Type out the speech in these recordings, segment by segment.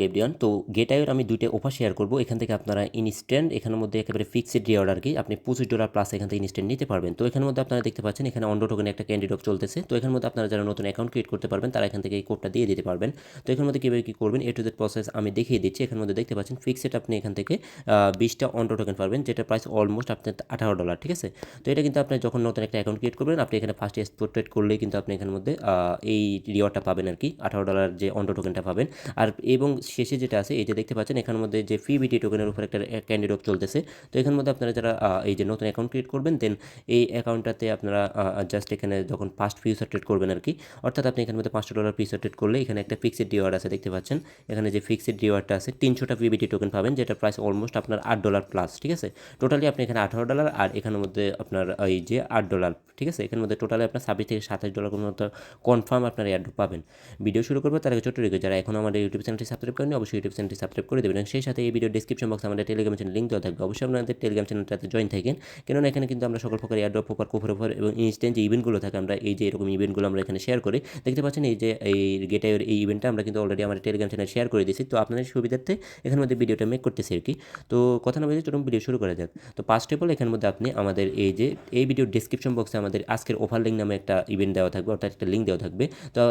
Everyone, তো গেটআইয়ের আমি দুইটা অফার শেয়ার করব। এখান থেকে আপনারা ইনস্ট্যান্ট এখানের মধ্যে একেবারে ফিক্সড রিওয়ার্ড আর কি আপনি $25 প্লাস এখান থেকে ইনস্ট্যান্ট নিতে পারবেন। তো এখানের মধ্যে আপনারা দেখতে পাচ্ছেন এখানে অন্ডো টোকেন একটা ক্যান্ডিডেট চলতেছে। তো এখানের মধ্যে আপনারা যারা নতুন অ্যাকাউন্ট ক্রিয়েট করতে পারবেন তারা এখান থেকে এই কোডটা দিয়ে দিতে পারবেন। তো এখানের মধ্যে কীভাবে কী করবেন এ টু জেড প্রসেস আমি দেখিয়ে দিচ্ছি। এখানের মধ্যে দেখতে পাচ্ছেন ফিক্সড আপনি এখান থেকে 20টা অন্ডো টোকেন পারবেন, যেটা প্রাইস অলমোস্ট আপনার $18, ঠিক আছে। তো এটা কিন্তু আপনি যখন নতুন একটা অ্যাকাউন্ট ক্রিয়েট করবেন আপনি এখানে ফার্স্টে এক্সপোর্ট ট্রেড করলেই কিন্তু আপনি এখানের মধ্যে এই রিওয়ার্ডটা পাবেন আর কি, $18 যে অন্ডো টোকেনটা পাবেন। আর এবং শেষে যেটা আছে এই যে দেখতে পাচ্ছেন এখানের মধ্যে যে ফিবিটি টোকেনের উপর একটা ক্যান্ডিডেট চলতেছে। তো এখানের মধ্যে আপনারা যারা এই যে নতুন অ্যাকাউন্ট ক্রিয়েট করবেন দেন এই অ্যাকাউন্টটাতে আপনারা জাস্ট এখানে যখন ফার্স্ট ফিউচার ট্রেড করবেন আর কি, অর্থাৎ আপনি এখানের মধ্যে $500 ফিউচার ট্রেড করলে এখানে একটা ফিক্সড রিওয়ার্ড আছে দেখতে পাচ্ছেন। এখানে যে ফিক্সড রিওয়ার্ডটা আছে 300টা ফিবিটি টোকেন পাবেন, যেটা প্রাইস অলমোস্ট আপনার $8 প্লাস, ঠিক আছে। টোটালি আপনি এখানে $18 আর এখানের মধ্যে আপনার এই যে $8, ঠিক আছে। এখানের মধ্যে টোটালি আপনার $26 থেকে $27 মতো কনফার্ম আপনার এয়ারড্রপ পাবেন। ভিডিও শুরু করবো তার আগে ছোট্ট রেখে যারা এখন আমাদের ইউটিউব চ্যানেলটি সাবস্ক্রাইব করেনি অবশ্যই ইউটিউব চ্যানেলটি সাবস্ক্রাইব করে দেবেন। সেই সাথে এই ভিডিও ডিসক্রিপশন বক্সে আমাদের টেলিগ্রাম চ্যানেল লিঙ্ক দেওয়া থাকবে, অবশ্যই আপনাদের টেলিগ্রাম চ্যানেলটাতে জয়েন থাকেন, কেননা এখানে কিন্তু আমরা সকল প্রকার এয়ারড্রপ অফার কুপন অফার এবং ইনস্ট্যান্ট যে ইভেন্টগুলো থাকে আমরা এই যে এরকম ইভেন্টগুলো আমরা এখানে শেয়ার করি। দেখতে পাচ্ছেন এই যে এই গেটআইয়ের এই ইভেন্টটা আমরা কিন্তু অলরেডি আমাদের টেলিগ্রাম চ্যানেল শেয়ার করে দিয়েছি। তো আপনাদের সুবিধার্থে এখানের মধ্যে ভিডিওটা মেক করতেছি আর কি। তো কথা না বলে চলুন ভিডিও শুরু করা যাক। তো ফার্স্ট অফ অল এখানের মধ্যে আপনি আমাদের এই যে এই ভিডিওর ডিসক্রিপশন বক্সে আমাদের আজকের অফার লিঙ্ক নামে একটা ইভেন্ট দেওয়া থাকবে, অর্থাৎ একটা লিঙ্ক দেওয়া থাকবে। তো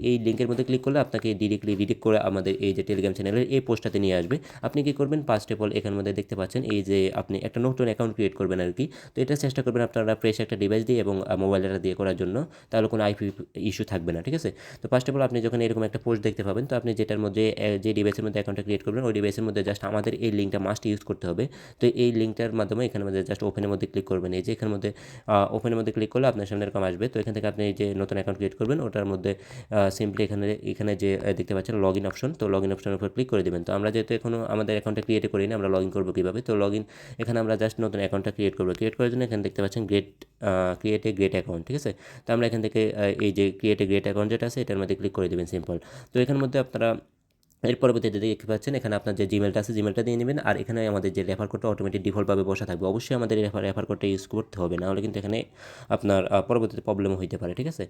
এই লিঙ্কের মধ্যে ক্লিক করলে আপনাকে ডিরেক্টলি রিডিক্ট করে আমাদের এই যে টেলিগ্রাম চ্যানেলের এই পোস্টটাতে নিয়ে আসবে। আপনি কি করবেন ফার্স্ট অফ অল এখানের মধ্যে দেখতে পাচ্ছেন এই যে আপনি একটা নতুন অ্যাকাউন্ট ক্রিয়েট করবেন আর কি। তো এটা চেষ্টা করবেন আপনারা ফ্রেশ একটা ডিভাইস দিয়ে এবং মোবাইল ডাটা দিয়ে করার জন্য, তাহলে কোনো আইপি ইস্যু থাকবে না, ঠিক আছে। তো ফার্স্ট অফ অল আপনি যখন এরকম একটা পোস্ট দেখতে পাবেন তো আপনি যেটার মধ্যে যে ডিভাইসের মধ্যে অ্যাকাউন্টটা ক্রিয়েট করবেন ওই ডিভাইসের মধ্যে জাস্ট আমাদের এই লিঙ্কটা মাস্ট ইউজ করতে হবে। তো এই লিঙ্কটার মাধ্যমে এখানের মধ্যে জাস্ট ওপেনের মধ্যে ক্লিক করবেন। এই যে এখানের মধ্যে ওপেনের মধ্যে ক্লিক করলে আপনার সামনে এরকম আসবে। তো এখান থেকে আপনি এই যে নতুন অ্যাকাউন্ট ক্রিয়েট করবেন ওটার মধ্যে সিম্পলি এখানে যে দেখতে পাচ্ছেন লগ ইন অপশন, তো লগ ইন অপশনের উপর ক্লিক করে দেবেন। তো আমরা যেহেতু এখনও আমাদের অ্যাকাউন্টটা ক্রিয়েট করিনি, আমরা লগ ইন করবো কীভাবে, তো লগ ইন এখানে আমরা জাস্ট নতুন অ্যাকাউন্টটা ক্রিয়েট করবো। ক্রিয়েট করার জন্য এখানে দেখতে পাচ্ছেন ক্রিয়েট এ গ্রেট অ্যাকাউন্ট, ঠিক আছে। তো আমরা এখান থেকে এই যে ক্রিয়েট এ গ্রেট অ্যাকাউন্ট যেটা আছে এটার মধ্যে ক্লিক করে দেবেন সিম্পল। তো এখানের মধ্যে আপনারা এর পরবর্তীতে দেখতে পাচ্ছেন এখানে আপনার যে জিমেলটা আছে জিমেলটা দিয়ে নেবেন, আর এখানে আমাদের যে রেফার কোডটা অটোমেটিক ডিফল্টভাবে বসা থাকবে। অবশ্যই আমাদের রেফার কোডটা ইউজ করতে হবে, নাহলে কিন্তু এখানে আপনার পরবর্তীতে প্রবলেমও হইতে পারে, ঠিক আছে।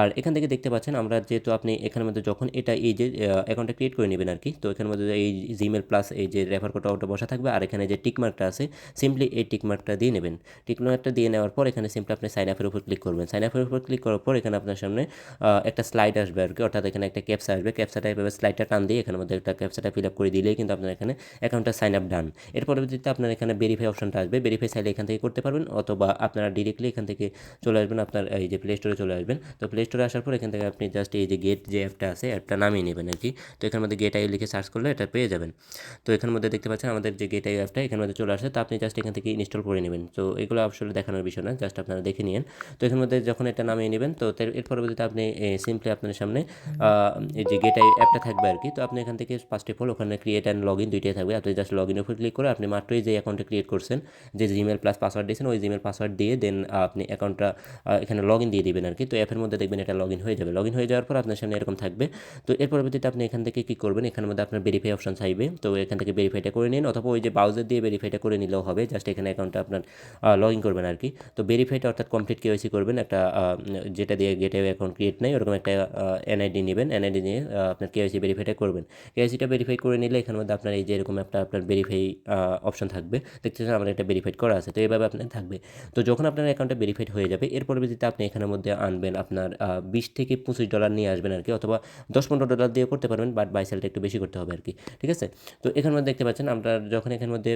আর এখান থেকে দেখতে পাচ্ছেন আমরা যেহেতু আপনি এখানের মধ্যে যখন এটা এই যে অ্যাকাউন্টটা ক্রিয়েট করে নেবেন আর কি, তো এখানের মধ্যে এই জিমেল প্লাস এই যে রেফার কোডটা ওটা বসা থাকবে, আর এখানে যে টিকমার্কটা আছে সিম্পলি এই টিকমার্কটা দিয়ে নেবেন। টিকমার্কটা দিয়ে নেওয়ার পর এখানে সিম্পলি আপনি সাইন আপের উপর ক্লিক করবেন। সাইন আপের উপর ক্লিক করার পর এখানে আপনার সামনে একটা স্লাইড আসবে আর কি, অর্থাৎ এখানে একটা ক্যাপচা আসবে। ক্যাপচাটা এভাবে স্লাইডটা টান দিয়ে এখানের মধ্যে একটা ক্যাপচাটা ফিল আপ করে দিলেই কিন্তু আপনার এখানে অ্যাকাউন্টটা সাইন আপ ডান। এর পরবর্তীতে আপনার এখানে ভেরিফাই অপশনটা আসবে। ভেরিফাই চাইলে এখান থেকে করতে পারবেন, অথবা আপনারা ডিরেক্টলি এখান থেকে চলে আসবেন আপনার এই যে প্লে স্টোরে চলে আসবেন। তো প্লে স্টোরে আসার পর এখান থেকে আপনি জাস্ট এই যে গেট যে অ্যাপটা আছে অ্যাপটা নামিয়ে নেবেন আর কি। তো এখানের মধ্যে গেট আই লিখে সার্চ করলে এটা পেয়ে যাবেন। তো এখানের মধ্যে দেখতে পাচ্ছেন আমাদের যে গেট আই অ্যাপটা এখানের মধ্যে চলে আসে, তো আপনি জাস্ট এখান থেকে ইনস্টল করে নেবেন। তো এগুলো আসলে দেখানোর বিষয় না, জাস্ট আপনারা দেখে নিন। তো এখানের মধ্যে যখন এটা নামিয়ে নেবেন তো এর পরবর্তীতে আপনি সিম্পলি আপনার সামনে এই যে গেট আই অ্যাপটা থাকবে আর কি। তো আপনি এখান থেকে ফার্স্ট অফ অল ওখানে ক্রিয়েট অ্যান্ড লগ ইন দুইটাই থাকবে। আপনি জাস্ট লগ ইনের উপর ক্লিক করে আপনি মাত্রই যে অ্যাকাউন্টে ক্রিয়েট করছেন, যে জিমেল প্লাস পাসওয়ার্ড দিয়েছেন ওই জিমেল পাসওয়ার্ড দিয়ে দেন আপনি অ্যাকাউন্টটা এখানে লগ ইন দিয়ে দিবেন আর কি। তো অ্যাপের মধ্যে দেখবেন এটা লগ ইন হয়ে যাবে। লগ ইন হয়ে যাওয়ার পর আপনার সামনে এরকম থাকবে। তো এর পরবর্তীতে আপনি এখান থেকে কী করবেন, এখানের মধ্যে আপনার ভেরিফাই অপশন চাইবে। তো এখান থেকে ভেরিফাইটা করে নিন, অথবা ওই যে ব্রাউজার দিয়ে ভেরিফাইটা করে নিলেও হবে। জাস্ট এখানে অ্যাকাউন্টটা আপনার লগ ইন করবেন আর কি। তো ভেরিফাইটা অর্থাৎ কমপ্লিট কেওয়াইসি করবেন, একটা যেটা দিয়ে গেটে অ্যাকাউন্ট ক্রিয়েট নেই ওরকম একটা এনআইডি নেবেন। এনআইডি নিয়ে আপনার কেওয়াইসি ভেরিফাইটা করবেন। কেওয়াইসিটা ভেরিফাই করে নিলে এখানের মধ্যে আপনার এই যে এরকম একটা আপনার ভেরিফাই অপশন থাকবে, দেখতেছেন আমার এটা ভেরিফাইড করা আছে। তো এইভাবে আপনার থাকবে। তো যখন আপনার অ্যাকাউন্টটা ভেরিফাইড হয়ে যাবে এর পরবর্তীতে আপনি এখানের মধ্যে আনবেন আপনার $20 থেকে $25 নিয়ে আসবেন আর কি, অথবা $10-15 দিয়ে করতে পারবেন, বাট বাই সেলটা একটু বেশি করতে হবে আর কি, ঠিক আছে। তো এখানের মধ্যে দেখতে পাচ্ছেন আমরা যখন এখানের মধ্যে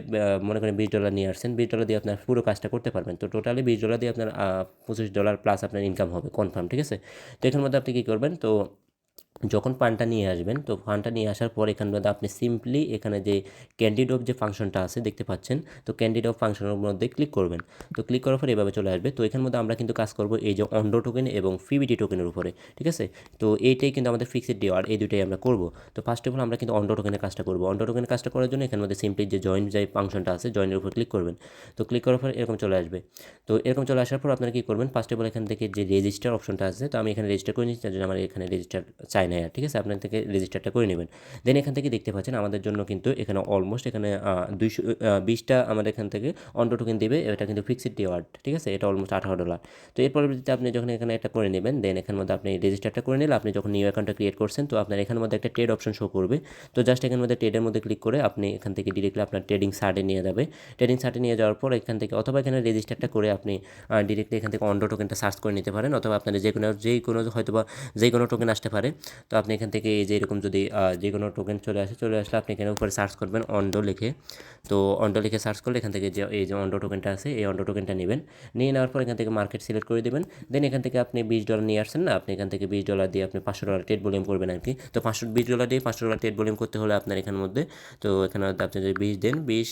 মনে করেন $20 নিয়ে আসছেন, $20 দিয়ে আপনার পুরো কাজটা করতে পারবেন। তো টোটালি $20 দিয়ে আপনার $25 প্লাস আপনার ইনকাম হবে কনফার্ম, ঠিক আছে। তো এখানের মধ্যে আপনি কী করবেন, তো যখন ফান্ডটা নিয়ে আসবেন তো ফান্ডটা নিয়ে আসার পর এখান মধ্যে আপনি সিম্পলি এখানে যে ক্যান্ডিড অফ যে ফাংশনটা আছে দেখতে পাচ্ছেন, তো ক্যান্ডিড অফ ফাংশনের মধ্যে ক্লিক করবেন। তো ক্লিক করার পর এভাবে চলে আসবে। তো এখানের মধ্যে আমরা কিন্তু কাজ করব এই যে অন্ডো টোকেন এবং ফিবিটি টোকেনের উপরে, ঠিক আছে। তো এইটাই কিন্তু আমাদের ফিক্সড রিওয়ার্ড, এই দুটাই আমরা করব। তো ফার্স্ট অফ অল আমরা কিন্তু অন্ডো টোকেনের কাজটা করব। অন্ডো টোকেনের কাজটা করার জন্য এখানের মধ্যে সিম্পলি যে জয়েন যে ফাংশনটা আছে জয়েনের উপর ক্লিক করবেন। তো ক্লিক করার পর এরকম চলে আসবে। তো এরকম চলে আসার পর আপনারা কী করবেন, ফার্স্ট অফ অল এখান থেকে যে রেজিস্টার অপশনটা আছে, তো আমি এখানে রেজিস্টার করে নিচ্ছি, তার জন্য আমার এখানে রেজিস্টার চাই না নেয়, ঠিক আছে, আপনার থেকে রেজিস্টারটা করে নেবেন। দেন এখান থেকে দেখতে পাচ্ছেন আমাদের জন্য কিন্তু এখানে অলমোস্ট এখানে 220টা আমাদের এখান থেকে অন্ডো টোকেন দেবে, এটা কিন্তু ফিক্সড রিওয়ার্ড, ঠিক আছে, এটা অলমোস্ট $18। তো এর পরবর্তীতে আপনি যখন এখানে এটা করে নেবেন, দেন এখানের মধ্যে আপনি রেজিস্টারটা করে নিলে আপনি যখন নিউ অ্যাকাউন্টটা ক্রিয়েট করছেন, তো আপনার এখানের মধ্যে একটা ট্রেড অপশন শো করবে। তো জাস্ট এখানের মধ্যে ট্রেডের মধ্যে ক্লিক করে আপনি এখান থেকে ডিরেক্টলি আপনার ট্রেডিং সার্টে নিয়ে যাবে। ট্রেডিং সার্টে নিয়ে যাওয়ার পর এখান থেকে অথবা এখানে রেজিস্টারটা করে আপনি ডিরেক্টলি এখান থেকে অন্ডো টোকেনটা সার্চ করে নিতে পারেন, অথবা আপনার যে কোনো হয়তো বা যে কোনো টোকেন আসতে পারে। তো আপনি এখান থেকে এই যে এরকম যদি যে কোনো টোকেন চলে আসলে আপনি এখানে উপরে সার্চ করবেন অন্ডো লিখে। তো অন্ডো লিখে সার্চ করলে এখান থেকে যে এই যে অন্ডো টোকেনটা আছে, এই অন্ডো টোকেনটা নেবেন। নিয়ে নেওয়ার পর এখান থেকে মার্কেট সিলেক্ট করে দেবেন। দেন এখান থেকে আপনি $20 নিয়ে আসছেন না, আপনি এখান থেকে $20 দিয়ে আপনি $500 ট্রেড ভলিউম করবেন আর কি। তো $20 দিয়ে $500 ট্রেড ভলিউম করতে হলে আপনার এখানের মধ্যে, তো এখানে আপনি যদি 20 দেন 20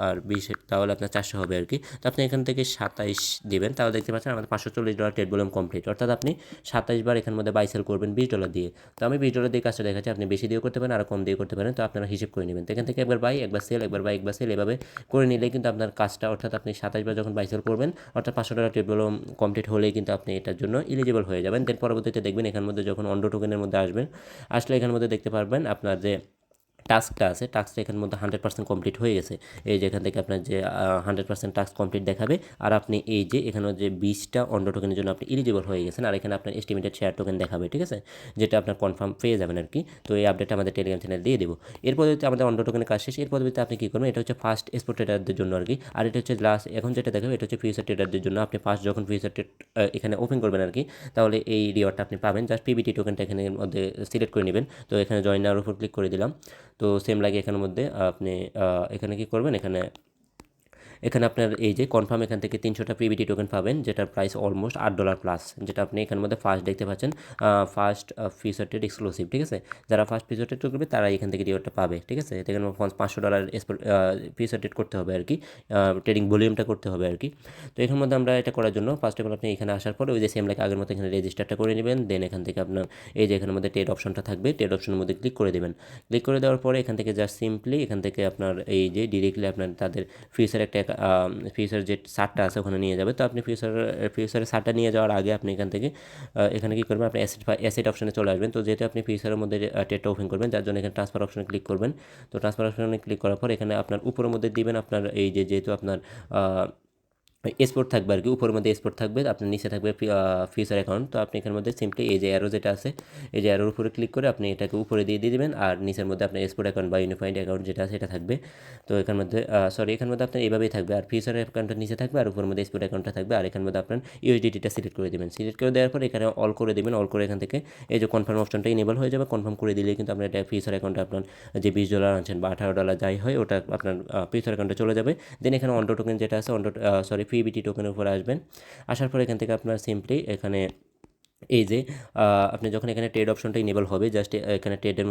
আর 20 তাহলে আপনার 400 হবে আর কি। তো আপনি এখান থেকে 27 দিবেন, তাহলে দেখতে পাচ্ছেন আমাদের $540 ট্রেড ভলিউম কমপ্লিট, অর্থাৎ আপনি 27 বার এখানের মধ্যে বাই সেল করবেন $20 দিয়ে। তো আমি $20 দিয়ে কাজটা দেখাচ্ছি, আপনি বেশি দিয়েও করতে পারেন আর কম দিয়ে করতে পারেন, তো আপনারা হিসেব করে নেবেন। তো এখান থেকে একবার বাই একবার সেল, একবার বাই একবার সেল, এভাবে করে নিলেই কিন্তু আপনার কাজটা, অর্থাৎ আপনি 27 বার যখন বাই সেল করবেন, অর্থাৎ $500 ট্রেড ভলিউম কমপ্লিট হলেই কিন্তু আপনি এটার জন্য এলিজিবল হয়ে যাবেন। দেন পরবর্তীতে দেখবেন এখানের মধ্যে যখন অন্ডো টোকেনের মধ্যে আসলে এখানের মধ্যে দেখতে পারবেন আপনার যে টাস্কটা আছে, টাস্কটা এখানের মধ্যে 100% কমপ্লিট হয়ে গেছে। এই যে এখান থেকে আপনার যে 100% টাস্ক কমপ্লিট দেখাবে, আর আপনি এই যে এখানে যে 20টা অন্ডো টোকেনের জন্য আপনি এলিজিবল হয়ে গেছেন, আর এখানে আপনার এস্টিমেটেড শেয়ার টোকেন দেখাবে, ঠিক আছে, যেটা আপনার কনফার্ম পেয়ে যাবেন আর কি। তো এই আপডেটটা আমাদের টেলিগ্রাম চ্যানেল দিয়ে দেবো। এরপর হচ্ছে আমাদের অন্ডো টোকেনের কাজ শেষ। এরপর আপনি কী করবেন, এটা হচ্ছে ফার্স্ট এক্সপোর্ট ট্রেডারদের জন্য আর কি, আর এটা হচ্ছে লাস্ট এখন যেটা দেখাবে এটা হচ্ছে ফিউচার ট্রেডারদের জন্য। আপনি ফার্স্ট যখন ফিউচার ট্রেড এখানে ওপেন করবেন আর কি, তাহলে এই রিওয়ার্ডটা আপনি পাবেন। জাস্ট পিবিটি টোকেনটা এখানে মধ্যে সিলেক্ট করে নেবেন। তো এখানে জয়েনার উপর ক্লিক করে দিলাম। তো সেম লাগে এখানের মধ্যে আপনি এখানে কি করবেন, এখানে আপনার এই যে কনফার্ম এখান থেকে 300টা পিবিটি টোকেন পাবেন, যেটার প্রাইস অলমোস্ট $8 প্লাস, যেটা আপনি এখানের মধ্যে ফার্স্ট দেখতে পাচ্ছেন, ফার্স্ট ফিউচার ট্রেড এক্সক্লুসিভ, ঠিক আছে, যারা ফার্স্ট ফিউচার ট্রেড করবে তারা এখান থেকে রিওয়ার্ডটা পাবে, ঠিক আছে। এখানে $500 ফিউচার ট্রেড করতে হবে আর কি, ট্রেডিং ভলিউমটা করতে হবে আর কি। তো এখানের মধ্যে আমরা এটা করার জন্য ফার্স্ট অফ অল আপনি এখানে আসার পরে ওই যে সেম লাইক আগের মতো এখানে রেজিস্টারটা করে নেবেন। দেন এখান থেকে আপনার এই যে এখানের মধ্যে ট্রেড অপশনটা থাকবে, ট্রেড অপশনের মধ্যে ক্লিক করে দেবেন। ক্লিক করে দেওয়ার পরে এখান থেকে জাস্ট সিম্পলি এখান থেকে আপনার এই যে ডিরেক্টলি আপনার তাদের ফিউচার একটা ফিউচার যে সারটা আছে ওখানে নিয়ে যাবে। তো আপনি ফিউচারের সারটা নিয়ে যাওয়ার আগে আপনি এখান থেকে এখানে কী করবেন, আপনি অ্যাসেট অপশনে চলে আসবেন। তো যেহেতু আপনি ফিউচারের মধ্যে ট্রেডটা ওপেন করবেন, যার জন্য এখানে ট্রান্সফার অপশনে ক্লিক করবেন। তো ট্রান্সফার অপশনে ক্লিক করার পর এখানে আপনার উপরের মধ্যে দিবেন আপনার এই যে যেহেতু আপনার এক্সপোর্ট থাকবে আর কি, উপরের মধ্যে এক্সপোর্ট থাকবে, আপনার নিচে থাকবে ফিউচার অ্যাকাউন্ট। তো আপনি এখানের মধ্যে সিম্পলি এই যে অ্যারো যেটা আছে, এই যে অ্যারোর উপরে ক্লিক করে আপনি এটাকে উপরে দিয়ে দেবেন, আর নিচের মধ্যে আপনার এক্সপোর্ট অ্যাকাউন্ট বা ইউনিফাইড অ্যাকাউন্ট যেটা আছে এটা থাকবে। তো এখানের মধ্যে এখানের মধ্যে আপনার এইভাবেই থাকবে, আর ফিউচার অ্যাকাউন্টটা নিচে থাকবে আর উপরের মধ্যে এক্সপোর্ট অ্যাকাউন্টটা থাকবে, আর এখানের মধ্যে আপনার ইউএসডিটিটা সিলেক্ট করে দেবেন। সিলেক্ট করে দেওয়ার পর এখানে অল করে দেবেন, অল করে এখান থেকে এই যে কনফার্ম অপশনটা ইনেবল হয়ে যাবে। কনফার্ম করে দিলে কিন্তু আপনার এটা ফিউচার অ্যাকাউন্টে আপনার যে $20 আনছেন বা $18 যাই হয় ওটা আপনার ফিউচার অ্যাকাউন্টে চলে যাবে। দেন এখানে অন্ডো টোকেন যেটা আছে পিবিটি টোকেনের উপরে আসবেন। আসার পর এখান থেকে আপনার সিম্পলি এখানে এই যে আপনি যখন এখানে ট্রেড অপশনটা ইনেবল হবে, জাস্ট এখানে ট্রেডের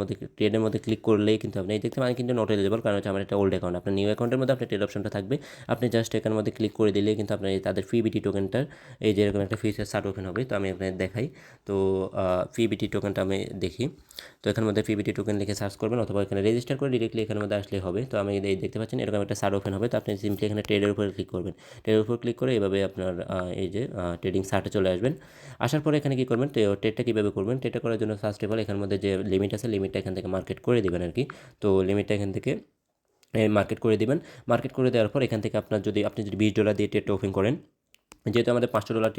মধ্যে ক্লিক করলেই কিন্তু আপনি দেখতে পারেন কিন্তু নট এলিজিবল, কারণ হচ্ছে আমার একটা ওল্ড অ্যাকাউন্ট। আপনার নিউ অ্যাকাউন্টের মধ্যে আপনার ট্রেড অপশনটা থাকবে, আপনি জাস্ট এখানের মধ্যে ক্লিক করে দিলে কিন্তু আপনার তাদের পিবিটি টোকেনটার এই যে এরকম একটা ফিউচার সার্ট ওপেন হবে। তো আমি আপনাদের দেখাই। তো পিবিটি টোকেনটা আমি দেখি। তো এখানের মধ্যে পিবিটি টোকেন লিখে সার্চ করবেন, অথবা এখানে রেজিস্টার করে ডিরেক্টলি এখানের মধ্যে আসলে হবে। তো আমি এই দেখতে পাচ্ছেন এরকম একটা সার্ট ওপেন হবে। তো আপনি সিম্পলি এখানে ট্রেডের উপরে ক্লিক করবেন। ট্রেডের উপর ক্লিক করে এভাবে আপনার এই যে ট্রেডিং সার্টে চলে আসবেন। আসার পরে এখানে কী করবেন, ট্রেডটা কীভাবে করবেন, ট্রেডটা করার জন্য ফার্স্ট অফ অল এখানের মধ্যে যে লিমিট আছে লিমিটটা এখান থেকে মার্কেট করে দেবেন আর কি। তো লিমিটটা এখান থেকে মার্কেট করে দিবেন। মার্কেট করে দেওয়ার পর এখান থেকে আপনি যদি $20 দিয়ে ট্রেডটা ওপেন করেন, যেহেতু আমাদের $500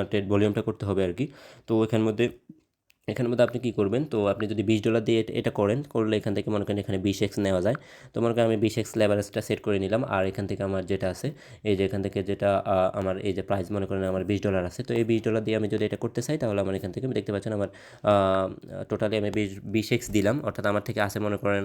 ট্রেড ভলিউমটা করতে হবে আর কি। তো এখানের মধ্যে আপনি কী করবেন, তো আপনি যদি $20 দিয়ে এটা করলে এখান থেকে মনে করেন এখানে 20x নেওয়া যায়। তো মনে করেন আমি 20x লেভারেজটা সেট করে নিলাম, আর এখান থেকে আমার যেটা আছে এই যে এখান থেকে যেটা আমার এই যে প্রাইস মনে করেন আমার $20 আছে। তো এই $20 দিয়ে আমি যদি এটা করতে চাই, তাহলে আমার এখান থেকে দেখতে পাচ্ছেন আমার টোটালি আমি 20x দিলাম, অর্থাৎ আমার থেকে আছে মনে করেন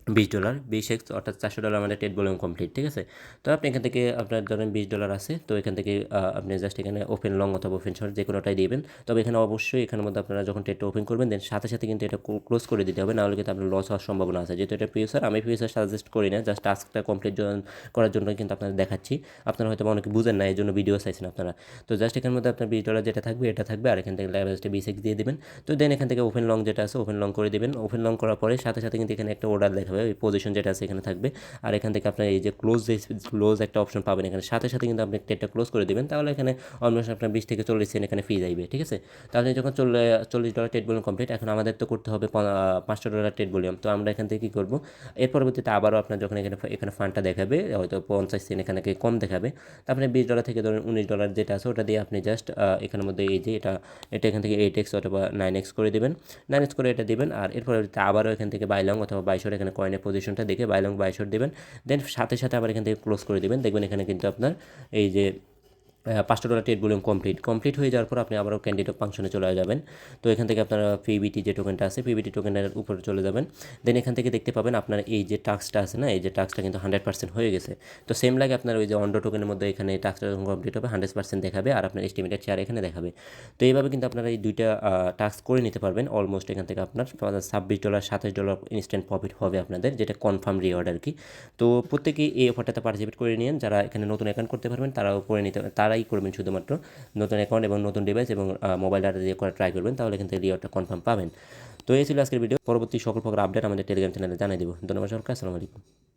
$20 20x অর্থাৎ $400 আমাদের ট্রেড ভলিউম কমপ্লিট, ঠিক আছে। তো আপনি এখান থেকে আপনার ধরেন $20 আছে, তো এখান থেকে আপনি জাস্ট এখানে ওপেন লং অথবা ওপেন শর্ট যে কোনোটাই দিবেন। তবে এখানে অবশ্যই এখানের মধ্যে আপনারা যখন ট্রেডটা ওপেন করবেন দেন সাথে সাথে কিন্তু এটা ক্লোজ করে দিতে হবে, নাহলে কিন্তু আপনার লস হওয়ার সম্ভাবনা আছে। যেহেতু এটা ফিউচার, আমি ফিউচার সাজেস্ট করি না, জাস্ট টাস্কটা কমপ্লিট করার জন্য কিন্তু আপনাদের দেখাচ্ছি। আপনারা হয়তো অনেকে বুঝেন না, এই জন্য ভিডিও চাইছেন আপনারা। তো জাস্ট এখানের মধ্যে আপনার $20 যেটা থাকবে এটা থাকবে, আর এখান থেকে লেভারেজটা 20x দিয়ে দেবেন। তো দেন এখান থেকে ওপেন লং যেটা আছে ওপেন লং করে দেবেন। ওপেন লং করার পরে সাথে সাথে কিন্তু এখানে একটা অর্ডার দেখাবে হবে, ওই পজিশন যেটা আছে এখানে থাকবে। আর এখান থেকে আপনার এই যে ক্লোজ একটা অপশন পাবেন এখানে, সাথে সাথে কিন্তু আপনি ট্রেডটা ক্লোজ করে দেবেন, তাহলে এখানে অলমোস্ট আপনার 20 থেকে 40 সেন্ট এখানে ফি যাইবে, ঠিক আছে। তাহলে যখন $40 ট্রেড ভলিউম কমপ্লিট, এখন আমাদের তো করতে হবে $500 ট্রেড ভলিউম। তো আমরা এখান থেকে কী করবো, এর পরবর্তীতে আবারও আপনার যখন এখানে ফান্ডটা দেখাবে হয়তো 50 সেন্ট এখানে কম দেখাবে, তারপরে $20 থেকে ধরুন $19 যেটা আছে ওটা দিয়ে আপনি জাস্ট এখানের মধ্যে এই যে এটা এখান থেকে 8x অথবা 9x করে দেবেন, 9x করে এটা দিবেন। আর এরপরে আবারও এখান থেকে বাই লং অথবা বাই শর্ট এখানে কয়েনের পজিশনটা দেখে বাই লং বাই শর্ট দেবেন, দেন সাথে সাথে আবার এখান থেকে ক্লোজ করে দেবেন। দেখবেন এখানে কিন্তু আপনার এই যে $500 ট্রেড ভলিউম কমপ্লিট হয়ে যাওয়ার পর আপনি আবারও ক্যান্ডিডেট ফাংশনে চলে যাবেন। তো এখান থেকে আপনারা পিবিটি যে টোকেনটা আছে পিবিটি টোকেনের উপরে চলে যাবেন, দেন এখান থেকে দেখতে পাবেন আপনার এই যে টাস্কটা আছে না, এই যে টাস্কটা কিন্তু 100% হয়ে গেছে। তো সেম লাগে আপনার ওই যে অন্ডো টোকেনের মধ্যে এখানে টাস্কটা যখন কমপ্লিট হবে 100% দেখাবে, আর আপনার এস্টিমেটেড শেয়ার এখানে দেখাবে। তো এইভাবে কিন্তু আপনারা এই দুইটা টাস্ক করে নিতে পারবেন। অলমোস্ট এখান থেকে আপনার $26 $27 ইনস্ট্যান্ট প্রফিট হবে আপনাদের, যেটা কনফার্ম রিওয়ার্ড আর কি। তো প্রত্যেকেই এই অফারটাতে পার্টিসিপেট করে নিন, যারা এখানে নতুন অ্যাকাউন্ট করতে পারবেন তারাও করে নিতে, তারাই করবেন শুধুমাত্র নতুন অ্যাকাউন্ট এবং নতুন ডিভাইস এবং মোবাইল ডাটা দিয়ে করা ট্রাই করবেন, তাহলে কিন্তু রিওয়ার্ডটা কনফার্ম পাবেন। তো এই ছিল আজকের ভিডিও। পরবর্তী সকল প্রকার আপডেট আমাদের টেলিগ্রাম চ্যানেলে জানিয়ে দেবো। ধন্যবাদ সরকার, আসসালামু আলাইকুম।